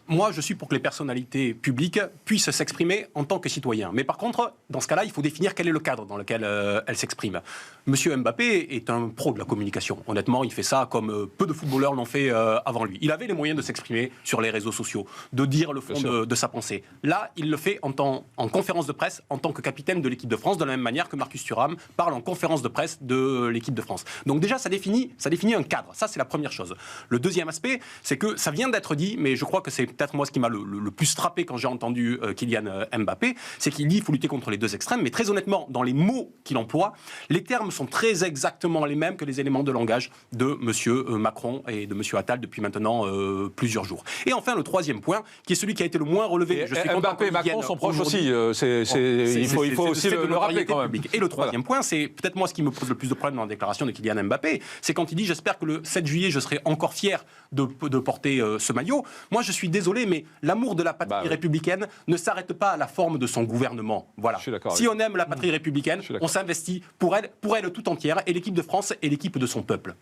Moi, je suis pour que les personnalités publiques puissent s'exprimer en tant que citoyens. Mais par contre, dans ce cas-là, il faut définir quel est le cadre dans lequel elles s'expriment. Monsieur Mbappé est un pro de la communication. Honnêtement, il fait ça comme peu de footballeurs l'ont fait avant lui. Il avait les moyens de s'exprimer sur les réseaux sociaux, de dire le fond de sa pensée. Là, il le fait en conférence de presse, en tant que capitaine de l'équipe de France, de la même manière que Marcus Thuram parle en conférence de presse de l'équipe de France. Donc déjà, ça définit un cadre. Ça, c'est la première chose. Le deuxième aspect, c'est que ça vient d'être dit, mais je crois que c'est peut-être moi ce qui m'a le plus frappé quand j'ai entendu Kylian Mbappé, c'est qu'il dit qu'il faut lutter contre les deux extrêmes, mais très honnêtement, dans les mots qu'il emploie, les termes sont très exactement les mêmes que les éléments de langage de M. Macron et de M. Attal depuis maintenant plusieurs jours. Et enfin, le troisième point, qui est celui qui a été le moins relevé... Mbappé et Macron sont proches aussi, il faut aussi le rappeler quand même. Et le troisième point, c'est peut-être moi ce qui me pose le plus de problèmes dans la déclaration de Kylian Mbappé, c'est quand il dit « j'espère que le 7 juillet, je serai encore fier de porter ce maillot ». Moi, je suis désolé, mais l'amour de la patrie républicaine ne s'arrête pas à la forme de son gouvernement. Voilà. Si on aime la patrie républicaine, on s'investit pour elle tout entière, et l'équipe de France est l'équipe de son peuple.